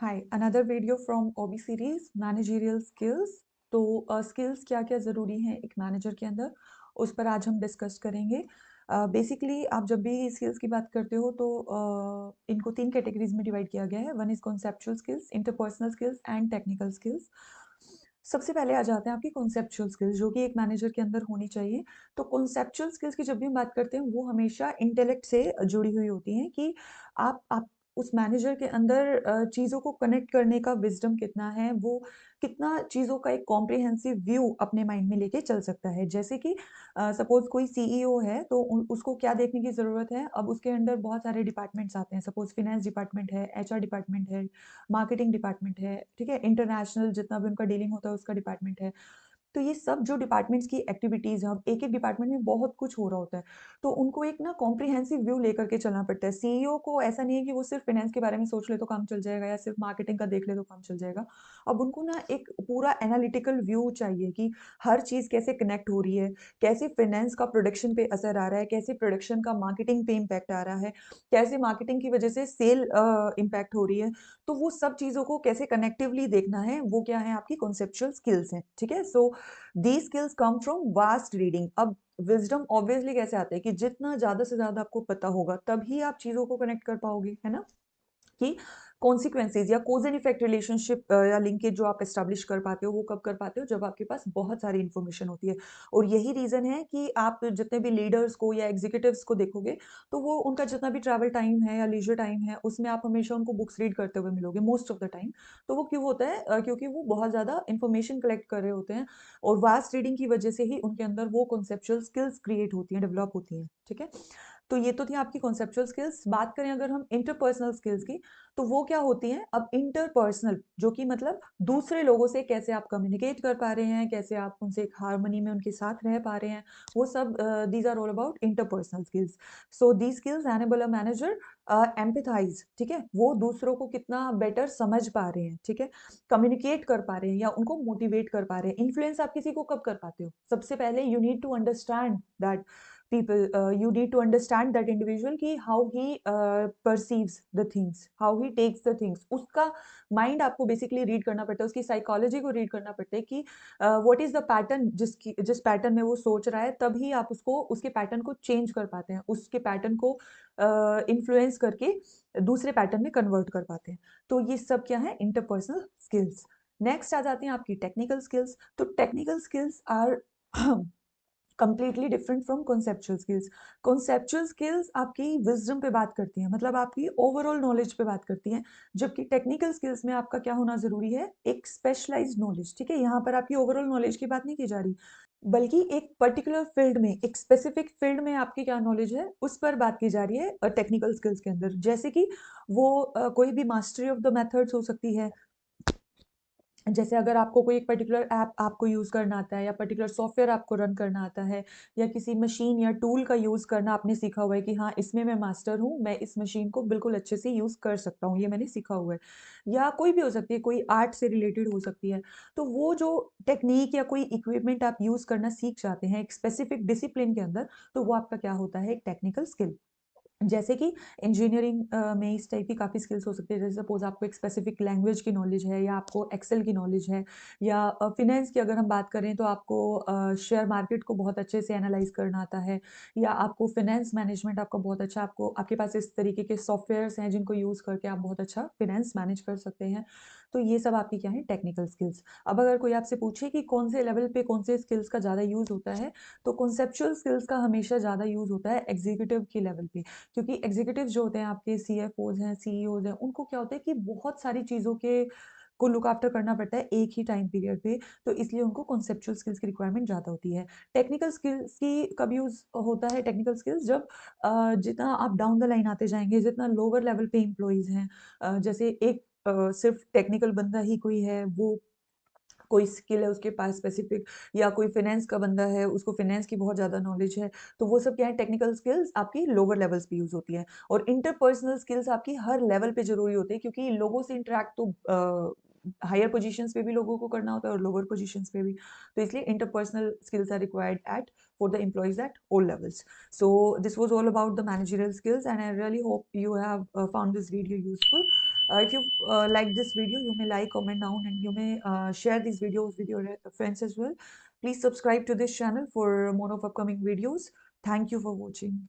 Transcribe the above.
Hi another video from OB series managerial skills. तो skills क्या क्या ज़रूरी हैं एक मैनेजर के अंदर, उस पर आज हम डिस्कस करेंगे। बेसिकली आप जब भी स्किल्स की बात करते हो तो इनको 3 कैटेगरीज में डिवाइड किया गया है। One is conceptual skills, interpersonal skills and technical skills. सबसे पहले आ जाते हैं आपकी कॉन्सेप्चुअल स्किल्स, जो कि एक मैनेजर के अंदर होनी चाहिए। तो कॉन्सेप्चुअल स्किल्स की जब भी हम बात करते हैं, वो हमेशा इंटेलेक्ट से जुड़ी हुई होती हैं कि आप उस मैनेजर के अंदर चीज़ों को कनेक्ट करने का विज़डम कितना है, वो कितना चीज़ों का एक कॉम्प्रिहेंसिव व्यू अपने माइंड में लेके चल सकता है। जैसे कि सपोज़ कोई सीईओ है, तो उ उसको क्या देखने की ज़रूरत है, अब उसके अंडर बहुत सारे डिपार्टमेंट्स आते हैं। सपोज़ फाइनेंस डिपार्टमेंट है, एचआर डिपार्टमेंट है, मार्केटिंग डिपार्टमेंट है, ठीक है? इंटरनेशनल जितना भी उनका डीलिंग होता है, उसका डिपार्टमेंट है। तो ये सब जो डिपार्टमेंट्स की एक्टिविटीज़ हैं, अब एक-एक डिपार्टमेंट में बहुत कुछ हो रहा होता है, तो उनको एक ना कॉम्प्रिहेंसिव व्यू लेकर के चलना पड़ता है। सीईओ को ऐसा नहीं है कि वो सिर्फ़ फाइनेंस के बारे में सोच ले तो काम चल जाएगा, या सिर्फ़ मार्केटिंग का देख ले तो काम चल जाएगा। अब उनको ना एक पूरा एनालिटिकल व्यू चाहिए कि हर चीज़ कैसे कनेक्ट हो रही है, कैसे फाइनेंस का प्रोडक्शन पे असर आ रहा है, कैसे प्रोडक्शन का मार्केटिंग पे इम्पैक्ट आ रहा है, कैसे मार्केटिंग की वजह से सेल इम्पैक्ट हो रही है। तो वो सब चीज़ों को कैसे कनेक्टिवली देखना है, वो क्या है, आपकी कॉन्सेप्चुअल स्किल्स हैं, ठीक है? So these skills come from vast reading. अब विज़डम ऑब्वियसली कैसे आता है कि जितना ज़्यादा से ज़्यादा आपको पता होगा, तभी आप चीज़ों को कनेक्ट कर पाओगे, है ना? कि कॉन्सिक्वेंसेज़ या कॉज़ एंड इफेक्ट रिलेशनशिप या लिंकेज जो आप एस्टेब्लिश कर पाते हो, वो कब कर पाते हो? जब आपके पास बहुत सारी इन्फॉर्मेशन होती है। और यही रीज़न है कि आप जितने भी लीडर्स को या एग्ज़ीक्यूटिव्स को देखोगे, तो वो उनका जितना भी ट्रैवल टाइम है या लीजर टाइम है, उसमें आप हमेशा उनको बुक्स रीड करते हुए मिलोगे मोस्ट ऑफ द टाइम। तो वो क्यों होता है? क्योंकि वो बहुत ज़्यादा इन्फॉर्मेशन कलेक्ट कर रहे होते हैं, और वास्ट रीडिंग की वजह से ही उनके अंदर वो कॉन्सेप्चुअल स्किल्स क्रिएट होती हैं, डेवलप होती हैं, ठीक है? तो ये तो थी आपकी कॉन्सेप्चुअल स्किल्स। बात करें अगर हम इंटरपर्सनल स्किल्स की, तो वो क्या होती हैं? अब इंटरपर्सनल जो कि मतलब दूसरे लोगों से कैसे आप कम्युनिकेट कर पा रहे हैं, कैसे आप उनसे एक हार्मनी में उनके साथ रह पा रहे हैं, वो सब these are all about interpersonal skills. So these skills enable a manager empathise, ठीक है? वो दूसरों को कितना बेटर समझ पा रहे हैं, ठीक है? कम्युनिकेट कर पा रहे हैं या उनको मोटिवेट कर पा रहे हैं। इन्फ्लुएंस आप किसी को कब कर पाते हो? सबसे पहले you need to understand that people, you need to understand that individual कि how he perceives the things, how he takes the things, उसका माइंड आपको बेसिकली रीड करना पड़ता है, उसकी साइकोलॉजी को रीड करना पड़ता है कि व्हाट इज द पैटर्न, जिस पैटर्न में वो सोच रहा है, तभी आप उसको उसके पैटर्न को चेंज कर पाते हैं, उसके पैटर्न को इन्फ्लुएंस करके दूसरे पैटर्न में कन्वर्ट कर पाते हैं। तो ये सब क्या है? Interpersonal skills. नेक्स्ट आ जाती हैं आपकी टेक्निकल स्किल्स। तो technical skills are completely different from conceptual skills. Conceptual skills आपकी विजडम पे बात करती हैं, मतलब आपकी ओवरऑल नॉलेज पे बात करती हैं, जबकि टेक्निकल स्किल्स में आपका क्या होना ज़रूरी है? एक स्पेशलाइज्ड नॉलेज, ठीक है? यहाँ पर आपकी ओवरऑल नॉलेज की बात नहीं की जा रही, बल्कि एक पर्टिकुलर फील्ड में, एक स्पेसिफिक फील्ड में आपकी क्या नॉलेज है, उस पर बात की जा रही है टेक्निकल स्किल्स के अंदर। जैसे कि वो कोई भी मास्टरी ऑफ द मेथड्स हो सकती है। जैसे अगर आपको कोई एक पर्टिकुलर ऐप आपको यूज़ करना आता है, या पर्टिकुलर सॉफ्टवेयर आपको रन करना आता है, या किसी मशीन या टूल का यूज़ करना आपने सीखा हुआ है कि हाँ, इसमें मैं मास्टर हूँ, मैं इस मशीन को बिल्कुल अच्छे से यूज़ कर सकता हूँ, ये मैंने सीखा हुआ है। या कोई भी हो सकती है, कोई आर्ट से रिलेटेड हो सकती है। तो वो जो टेक्नीक या कोई इक्विपमेंट आप यूज़ करना सीख जाते हैं एक स्पेसिफिक डिसिप्लिन के अंदर, तो वो आपका क्या होता है? एक टेक्निकल स्किल। जैसे कि इंजीनियरिंग में इस टाइप की काफ़ी स्किल्स हो सकती है। जैसे सपोज़ आपको एक स्पेसिफिक लैंग्वेज की नॉलेज है, या आपको एक्सेल की नॉलेज है, या फ़ाइनेंस की अगर हम बात करें तो आपको शेयर मार्केट को बहुत अच्छे से एनालाइज़ करना आता है, या आपको फ़ाइनेंस मैनेजमेंट आपका बहुत अच्छा, आपको आपके पास इस तरीके के सॉफ्टवेयर्स हैं जिनको यूज़ करके आप बहुत अच्छा फ़ाइनेंस मैनेज कर सकते हैं। तो ये सब आपकी क्या है? Technical skills. अब अगर कोई आपसे पूछे कि कौन से लेवल पे कौन से स्किल्स का ज़्यादा यूज़ होता है, तो कॉन्सेप्चुअल स्किल्स का हमेशा ज़्यादा यूज़ होता है एग्ज़ीक्यूटिव के लेवल पे। क्योंकि एग्जीक्यूटिव्स जो होते हैं आपके, सीएफओज़ हैं, सीईओज़ हैं, उनको क्या होता है कि बहुत सारी चीज़ों के को लुक आफ्टर करना पड़ता है एक ही टाइम पीरियड पे, तो इसलिए उनको कॉन्सेप्चुअल स्किल्स की रिक्वायरमेंट ज़्यादा होती है। टेक्निकल स्किल्स की कब यूज़ होता है? टेक्निकल स्किल्स जब जितना आप डाउन द लाइन आते जाएँगे, जितना लोअर लेवल पे एम्प्लॉइज़ हैं, जैसे एक सिर्फ़ टेक्निकल बंदा ही कोई है, वो कोई स्किल है उसके पास स्पेसिफिक, या कोई फाइनेंस का बंदा है, उसको फाइनेंस की बहुत ज़्यादा नॉलेज है, तो वो सब क्या है? टेक्निकल स्किल्स आपकी लोअर लेवल्स पे यूज़ होती हैं। और इंटरपर्सनल स्किल्स आपकी हर लेवल पे ज़रूरी होती है, क्योंकि लोगों से इंटरैक्ट तो हायर पोजीशंस पे भी लोगों को करना होता है, और लोअर पोजीशंस पे भी। तो इसलिए interpersonal skills are required at for the employees at all levels. So this was all about the managerial skills, and I really hope you have found this video useful. If you like this video, you may like, comment down, and you may share these videos with your friends as well. Please subscribe to this channel for more of upcoming videos. Thank you for watching.